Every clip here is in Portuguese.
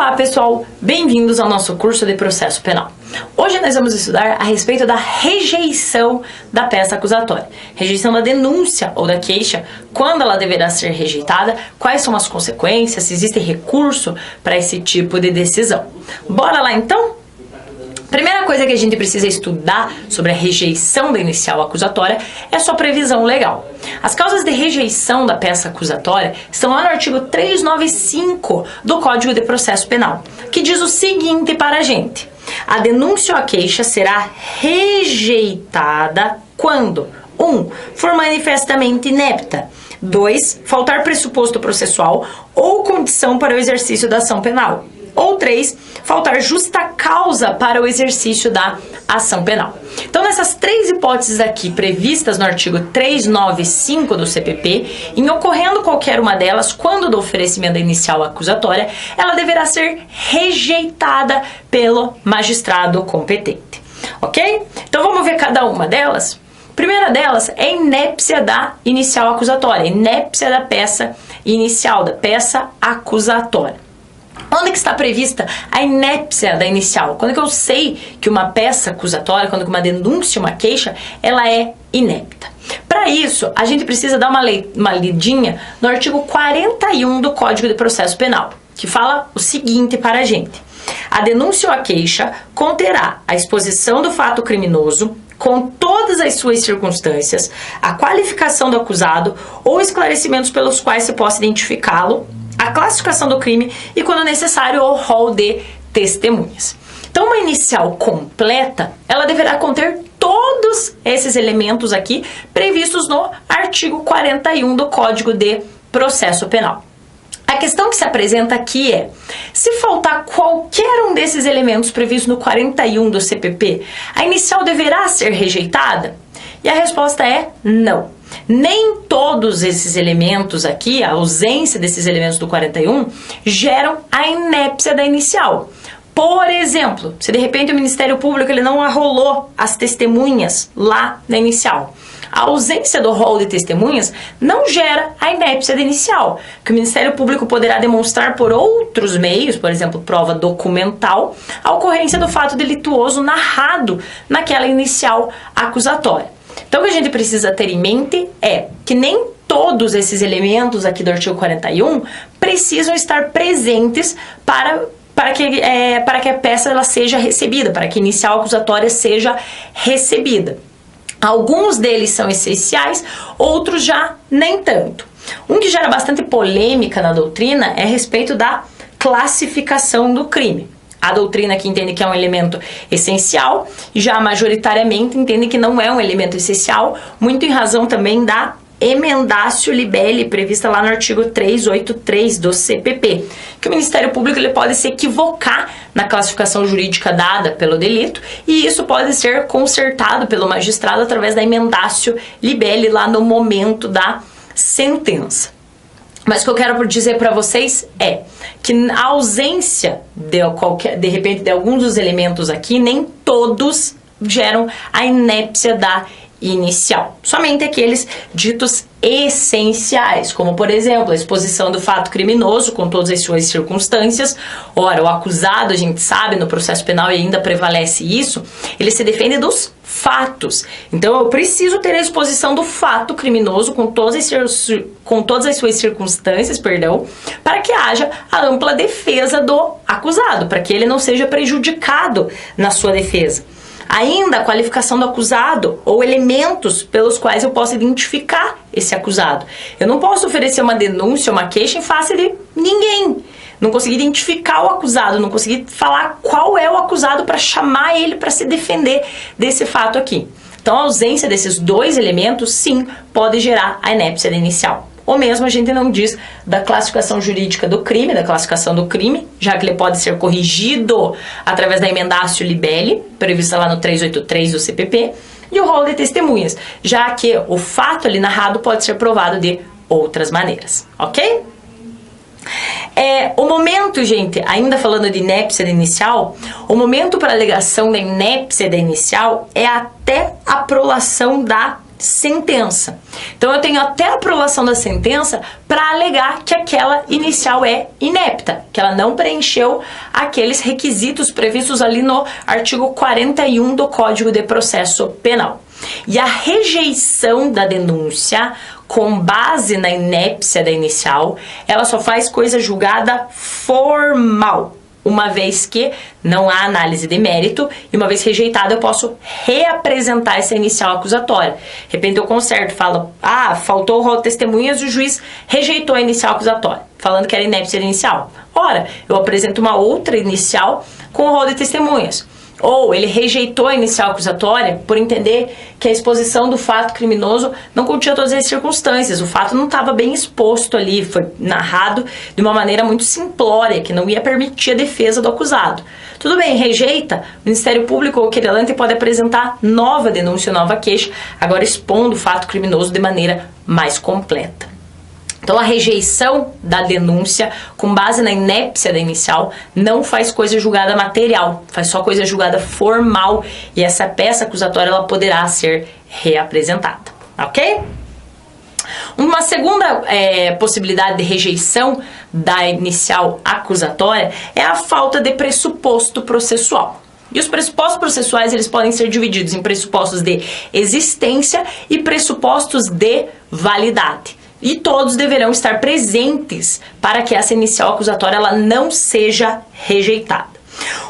Olá pessoal, bem-vindos ao nosso curso de processo penal. Hoje nós vamos estudar a respeito da rejeição da peça acusatória. Rejeição da denúncia ou da queixa, quando ela deverá ser rejeitada, quais são as consequências, se existe recurso para esse tipo de decisão. Bora lá então? Primeira coisa que a gente precisa estudar sobre a rejeição da inicial acusatória é sua previsão legal. As causas de rejeição da peça acusatória estão lá no artigo 395 do Código de Processo Penal, que diz o seguinte para a gente: a denúncia ou a queixa será rejeitada quando 1. For manifestamente inepta, 2. Faltar pressuposto processual ou condição para o exercício da ação penal, ou 3. Faltar justa causa para o exercício da ação penal. Então, nessas três hipóteses aqui previstas no artigo 395 do CPP, em ocorrendo qualquer uma delas, quando do oferecimento da inicial acusatória, ela deverá ser rejeitada pelo magistrado competente. Ok? Então, vamos ver cada uma delas? A primeira delas é a inépcia da inicial acusatória, inépcia da peça inicial, da peça acusatória. Onde que está prevista a inépcia da inicial? Quando que eu sei que uma peça acusatória, quando que uma denúncia, uma queixa, ela é inepta? Para isso, a gente precisa dar uma lidinha no artigo 41 do Código de Processo Penal, que fala o seguinte para a gente: a denúncia ou a queixa conterá a exposição do fato criminoso com todas as suas circunstâncias, a qualificação do acusado ou esclarecimentos pelos quais se possa identificá-lo, a classificação do crime e, quando necessário, o rol de testemunhas. Então, uma inicial completa, ela deverá conter todos esses elementos aqui previstos no artigo 41 do Código de Processo Penal. A questão que se apresenta aqui é: se faltar qualquer um desses elementos previstos no 41 do CPP, a inicial deverá ser rejeitada? E a resposta é não. Nem todos esses elementos aqui, a ausência desses elementos do 41, geram a inépcia da inicial. Por exemplo, se de repente o Ministério Público ele não arrolou as testemunhas lá na inicial, a ausência do rol de testemunhas não gera a inépcia da inicial, que o Ministério Público poderá demonstrar por outros meios, por exemplo, prova documental, a ocorrência do fato delituoso narrado naquela inicial acusatória. Então, o que a gente precisa ter em mente é que nem todos esses elementos aqui do artigo 41 precisam estar presentes para que a peça ela seja recebida, para que a inicial acusatória seja recebida. Alguns deles são essenciais, outros já nem tanto. Um que gera bastante polêmica na doutrina é a respeito da classificação do crime. A doutrina que entende que é um elemento essencial, já majoritariamente entende que não é um elemento essencial, muito em razão também da emendatio libelli prevista lá no artigo 383 do CPP, que o Ministério Público ele pode se equivocar na classificação jurídica dada pelo delito, e isso pode ser consertado pelo magistrado através da emendatio libelli lá no momento da sentença. Mas o que eu quero dizer para vocês é que a ausência de repente de alguns dos elementos aqui, nem todos geram a inépcia da inicial. Somente aqueles ditos essenciais, como por exemplo a exposição do fato criminoso com todas as suas circunstâncias. Ora, o acusado, a gente sabe, no processo penal e ainda prevalece isso, ele se defende dos fatos. Então eu preciso ter a exposição do fato criminoso com todas as suas circunstâncias, para que haja a ampla defesa do acusado, para que ele não seja prejudicado na sua defesa. Ainda a qualificação do acusado ou elementos pelos quais eu posso identificar esse acusado. Eu não posso oferecer uma denúncia, uma queixa em face de ninguém. Não consegui identificar o acusado, não consegui falar qual é o acusado para chamar ele para se defender desse fato aqui. Então a ausência desses dois elementos, sim, pode gerar a inépcia da inicial. Ou mesmo a gente não diz da classificação jurídica do crime, da classificação do crime, já que ele pode ser corrigido através da emendatio libelli, prevista lá no 383 do CPP, e o rol de testemunhas, já que o fato ali narrado pode ser provado de outras maneiras, ok? O momento, gente, ainda falando de inépcia da inicial, o momento para alegação da inépcia da inicial é até a prolação da sentença. Então eu tenho até a aprovação da sentença para alegar que aquela inicial é inepta, que ela não preencheu aqueles requisitos previstos ali no artigo 41 do Código de Processo Penal. E a rejeição da denúncia com base na inépcia da inicial, ela só faz coisa julgada formal, uma vez que não há análise de mérito, e uma vez rejeitada eu posso reapresentar essa inicial acusatória. De repente eu conserto, falo, faltou o rol de testemunhas e o juiz rejeitou a inicial acusatória, falando que era inépcia inicial. Ora, eu apresento uma outra inicial com o rol de testemunhas. Ou ele rejeitou a inicial acusatória por entender que a exposição do fato criminoso não continha todas as circunstâncias. O fato não estava bem exposto ali, foi narrado de uma maneira muito simplória, que não ia permitir a defesa do acusado. Tudo bem, rejeita, o Ministério Público ou o querelante pode apresentar nova denúncia, nova queixa, agora expondo o fato criminoso de maneira mais completa. Então, a rejeição da denúncia, com base na inépcia da inicial, não faz coisa julgada material, faz só coisa julgada formal, e essa peça acusatória ela poderá ser reapresentada, ok? Uma segunda possibilidade de rejeição da inicial acusatória é a falta de pressuposto processual. E os pressupostos processuais eles podem ser divididos em pressupostos de existência e pressupostos de validade. E todos deverão estar presentes para que essa inicial acusatória ela não seja rejeitada.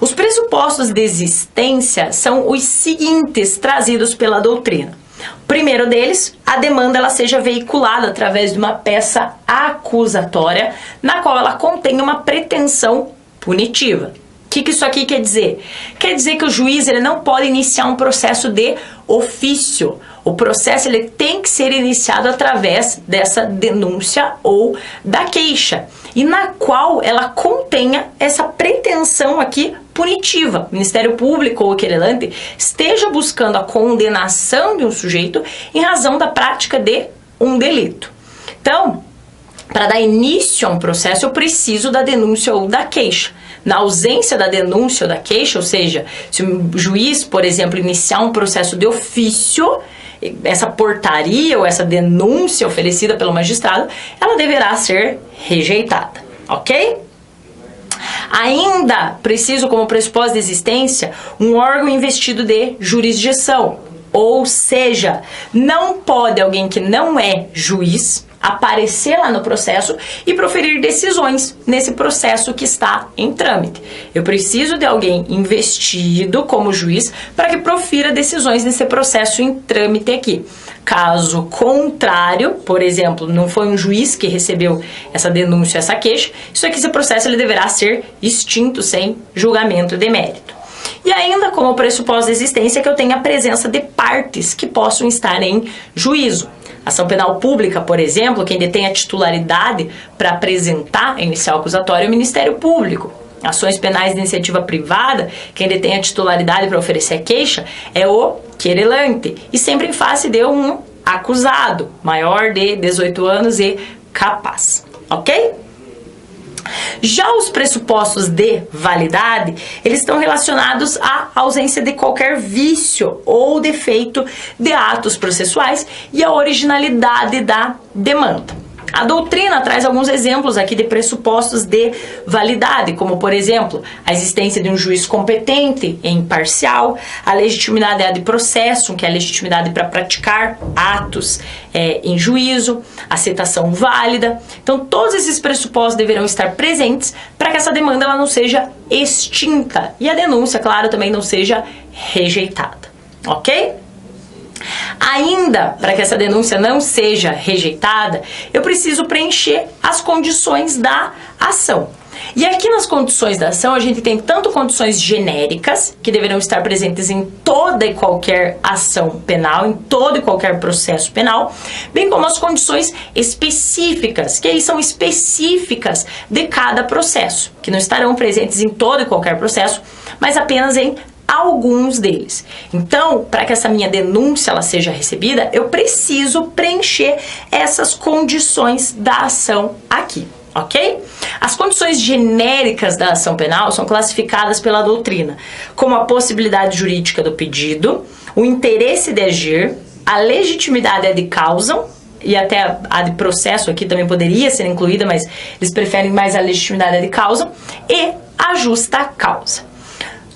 Os pressupostos de existência são os seguintes trazidos pela doutrina. O primeiro deles, a demanda ela seja veiculada através de uma peça acusatória, na qual ela contém uma pretensão punitiva. O que isso aqui quer dizer? Quer dizer que o juiz ele não pode iniciar um processo de ofício. O processo ele tem que ser iniciado através dessa denúncia ou da queixa, e na qual ela contenha essa pretensão aqui punitiva. O Ministério Público ou o querelante esteja buscando a condenação de um sujeito em razão da prática de um delito. Então, para dar início a um processo, eu preciso da denúncia ou da queixa. Na ausência da denúncia ou da queixa, ou seja, se o juiz, por exemplo, iniciar um processo de ofício, essa portaria ou essa denúncia oferecida pelo magistrado, ela deverá ser rejeitada, ok? Ainda preciso, como pressuposto de existência, um órgão investido de jurisdição, ou seja, não pode alguém que não é juiz aparecer lá no processo e proferir decisões nesse processo que está em trâmite. Eu preciso de alguém investido como juiz para que profira decisões nesse processo em trâmite aqui. Caso contrário, por exemplo, não foi um juiz que recebeu essa denúncia, essa queixa, isso aqui, esse processo ele deverá ser extinto sem julgamento de mérito. E ainda como pressuposto de existência que eu tenha a presença de partes que possam estar em juízo. Ação penal pública, por exemplo, quem detém a titularidade para apresentar a inicial acusatória é o Ministério Público. Ações penais de iniciativa privada, quem detém a titularidade para oferecer a queixa é o querelante. E sempre em face de um acusado, maior de 18 anos e capaz. Ok? Já os pressupostos de validade, eles estão relacionados à ausência de qualquer vício ou defeito de atos processuais e à originalidade da demanda. A doutrina traz alguns exemplos aqui de pressupostos de validade, como, por exemplo, a existência de um juiz competente e imparcial, a legitimidade de processo, que é a legitimidade para praticar atos em juízo, a citação válida. Então, todos esses pressupostos deverão estar presentes para que essa demanda ela não seja extinta e a denúncia, claro, também não seja rejeitada, ok? Ainda, para que essa denúncia não seja rejeitada, eu preciso preencher as condições da ação. E aqui nas condições da ação, a gente tem tanto condições genéricas, que deverão estar presentes em toda e qualquer ação penal, em todo e qualquer processo penal, bem como as condições específicas, que aí são específicas de cada processo, que não estarão presentes em todo e qualquer processo, mas apenas em alguns deles. Então, para que essa minha denúncia ela seja recebida, eu preciso preencher essas condições da ação aqui, ok? As condições genéricas da ação penal são classificadas pela doutrina como a possibilidade jurídica do pedido, o interesse de agir, a legitimidade ad causam, e até a de processo aqui também poderia ser incluída, mas eles preferem mais a legitimidade ad causam, e a justa causa.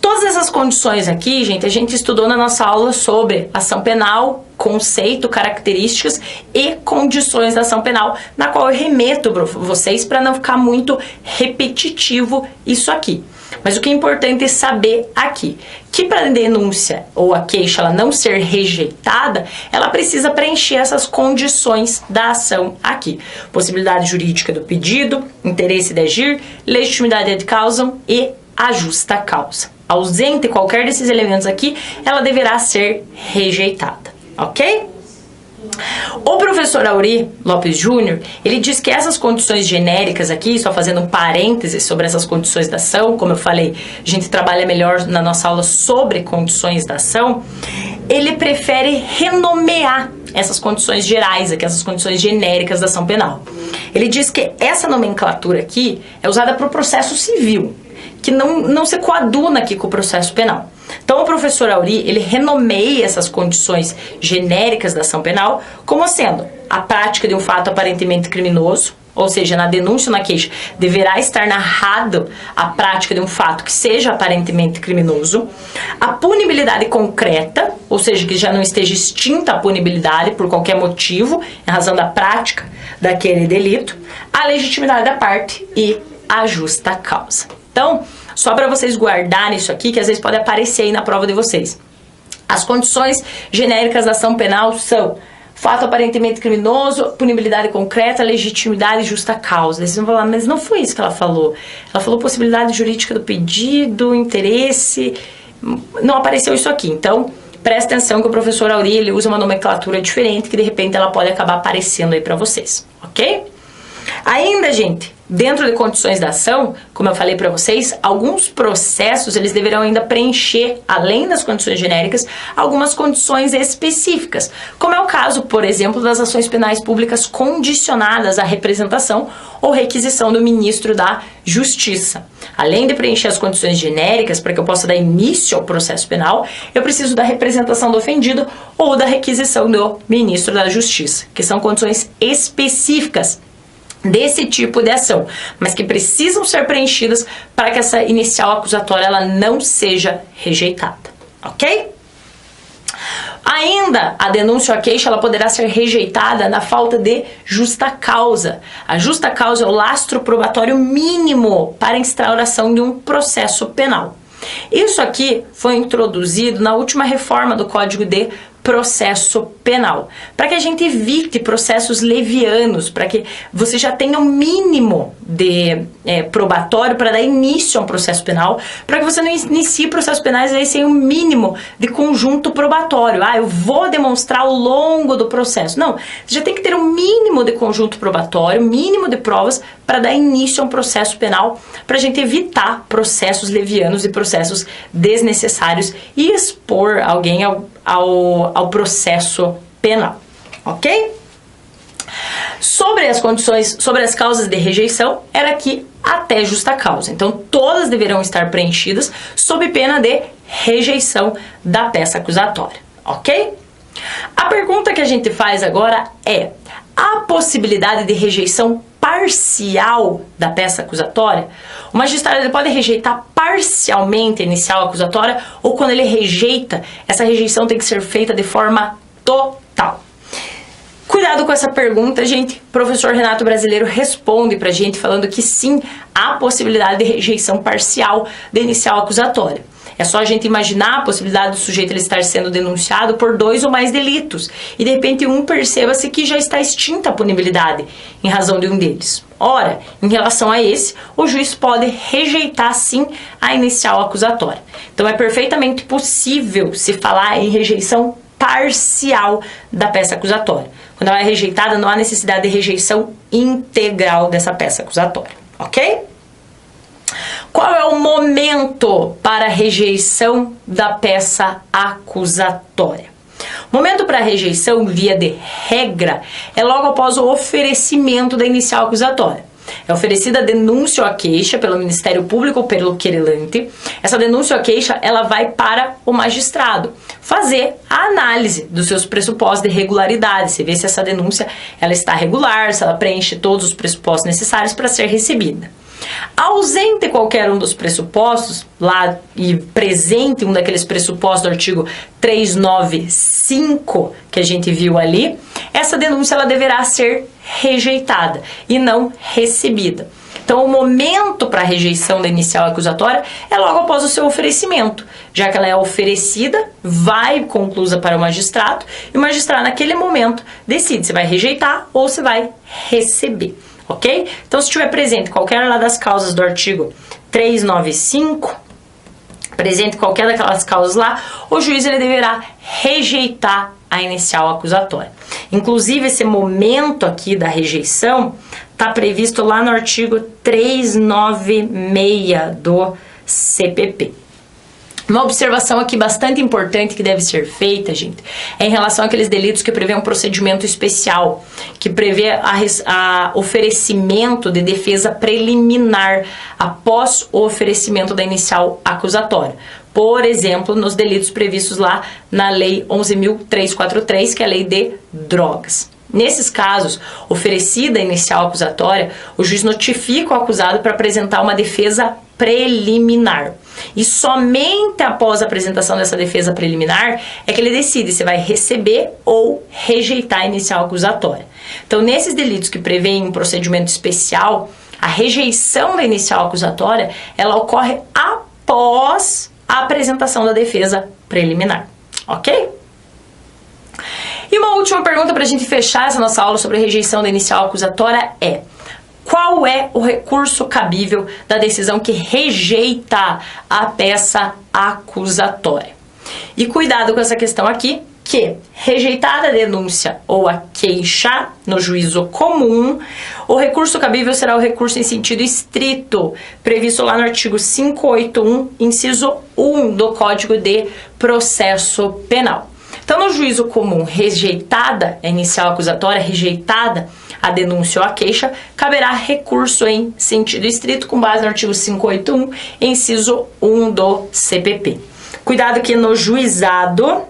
Todas essas condições aqui, gente, a gente estudou na nossa aula sobre ação penal, conceito, características e condições da ação penal, na qual eu remeto para vocês para não ficar muito repetitivo isso aqui. Mas o que é importante é saber aqui, que para a denúncia ou a queixa ela não ser rejeitada, ela precisa preencher essas condições da ação aqui. Possibilidade jurídica do pedido, interesse de agir, legitimidade ad causam e a justa causa. Ausente qualquer desses elementos aqui, ela deverá ser rejeitada, ok? O professor Auri Lopes Júnior, ele diz que essas condições genéricas aqui, só fazendo um parêntese sobre essas condições da ação, como eu falei, a gente trabalha melhor na nossa aula sobre condições da ação, ele prefere renomear essas condições gerais aqui, essas condições genéricas da ação penal. Ele diz que essa nomenclatura aqui é usada para o processo civil, que não se coaduna aqui com o processo penal. Então, o professor Auri, ele renomeia essas condições genéricas da ação penal como sendo a prática de um fato aparentemente criminoso, ou seja, na denúncia ou na queixa, deverá estar narrado a prática de um fato que seja aparentemente criminoso, a punibilidade concreta, ou seja, que já não esteja extinta a punibilidade por qualquer motivo, em razão da prática daquele delito, a legitimidade da parte e a justa causa. Então, só para vocês guardarem isso aqui, que às vezes pode aparecer aí na prova de vocês. As condições genéricas da ação penal são fato aparentemente criminoso, punibilidade concreta, legitimidade e justa causa. Vocês vão falar, mas não foi isso que ela falou. Ela falou possibilidade jurídica do pedido, interesse. Não apareceu isso aqui. Então, presta atenção que o professor Auri, ele usa uma nomenclatura diferente, que de repente ela pode acabar aparecendo aí para vocês, ok? Ainda, gente, dentro de condições da ação, como eu falei para vocês, alguns processos eles deverão ainda preencher, além das condições genéricas, algumas condições específicas, como é o caso, por exemplo, das ações penais públicas condicionadas à representação ou requisição do ministro da Justiça. Além de preencher as condições genéricas para que eu possa dar início ao processo penal, eu preciso da representação do ofendido ou da requisição do ministro da Justiça, que são condições específicas desse tipo de ação, mas que precisam ser preenchidas para que essa inicial acusatória ela não seja rejeitada, ok? Ainda, a denúncia ou a queixa ela poderá ser rejeitada na falta de justa causa. A justa causa é o lastro probatório mínimo para a instauração de um processo penal. Isso aqui foi introduzido na última reforma do Código de Processo Penal, para que a gente evite processos levianos, para que você já tenha um mínimo de probatório para dar início a um processo penal, para que você não inicie processos penais aí sem um mínimo de conjunto probatório. Ah, eu vou demonstrar ao longo do processo. Não, você já tem que ter um mínimo de conjunto probatório, mínimo de provas para dar início a um processo penal, para a gente evitar processos levianos e processos desnecessários e expor alguém ao processo penal, ok? Sobre as condições, sobre as causas de rejeição, era aqui até justa causa. Então, todas deverão estar preenchidas sob pena de rejeição da peça acusatória, ok? A pergunta que a gente faz agora é: a possibilidade de rejeição parcial da peça acusatória? O magistrado ele pode rejeitar parcialmente a inicial acusatória, ou quando ele rejeita, essa rejeição tem que ser feita de forma total. Cuidado com essa pergunta, gente. O professor Renato Brasileiro responde pra gente falando que sim, há possibilidade de rejeição parcial da inicial acusatória. É só a gente imaginar a possibilidade do sujeito ele estar sendo denunciado por 2 ou mais delitos e de repente perceba-se que já está extinta a punibilidade em razão de um deles. Ora, em relação a esse, o juiz pode rejeitar sim a inicial acusatória. Então é perfeitamente possível se falar em rejeição parcial da peça acusatória. Quando ela é rejeitada, não há necessidade de rejeição integral dessa peça acusatória, ok? Qual é o momento para a rejeição da peça acusatória? O momento para a rejeição, via de regra, é logo após o oferecimento da inicial acusatória. É oferecida a denúncia ou a queixa pelo Ministério Público ou pelo querelante. Essa denúncia ou a queixa, ela vai para o magistrado fazer a análise dos seus pressupostos de regularidade, se vê se essa denúncia ela está regular, se ela preenche todos os pressupostos necessários para ser recebida. Ausente qualquer um dos pressupostos, lá e presente um daqueles pressupostos do artigo 395 que a gente viu ali, essa denúncia ela deverá ser rejeitada e não recebida. Então, o momento para a rejeição da inicial acusatória é logo após o seu oferecimento, já que ela é oferecida, vai conclusa para o magistrado, e o magistrado, naquele momento, decide se vai rejeitar ou se vai receber. Ok? Então, se estiver presente qualquer uma das causas do artigo 395, presente qualquer daquelas causas lá, o juiz ele deverá rejeitar a inicial acusatória. Inclusive, esse momento aqui da rejeição está previsto lá no artigo 396 do CPP. Uma observação aqui bastante importante que deve ser feita, gente, é em relação àqueles delitos que prevê um procedimento especial, que prevê a oferecimento de defesa preliminar após o oferecimento da inicial acusatória. Por exemplo, nos delitos previstos lá na Lei 11.343, que é a Lei de Drogas. Nesses casos, oferecida a inicial acusatória, o juiz notifica o acusado para apresentar uma defesa preliminar. E somente após a apresentação dessa defesa preliminar é que ele decide se vai receber ou rejeitar a inicial acusatória. Então, nesses delitos que prevêem um procedimento especial, a rejeição da inicial acusatória, ela ocorre após a apresentação da defesa preliminar. Ok? E uma última pergunta para a gente fechar essa nossa aula sobre a rejeição da inicial acusatória é: qual é o recurso cabível da decisão que rejeita a peça acusatória? E cuidado com essa questão aqui, que rejeitada a denúncia ou a queixa no juízo comum, o recurso cabível será o recurso em sentido estrito, previsto lá no artigo 581, inciso 1 do Código de Processo Penal. Então, no juízo comum, rejeitada a inicial acusatória, rejeitada a denúncia ou a queixa, caberá recurso em sentido estrito com base no artigo 581, inciso 1 do CPP. Cuidado que no juizado,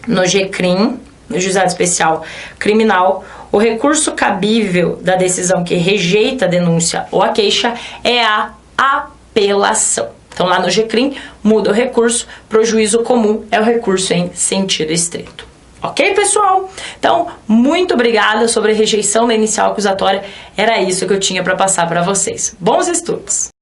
no GCRIM, no Juizado Especial Criminal, o recurso cabível da decisão que rejeita a denúncia ou a queixa é a apelação. Então, lá no GCRIM, muda o recurso para o juízo comum, é o recurso em sentido estrito. Ok, pessoal? Então, muito obrigada sobre a rejeição da inicial acusatória. Era isso que eu tinha para passar para vocês. Bons estudos!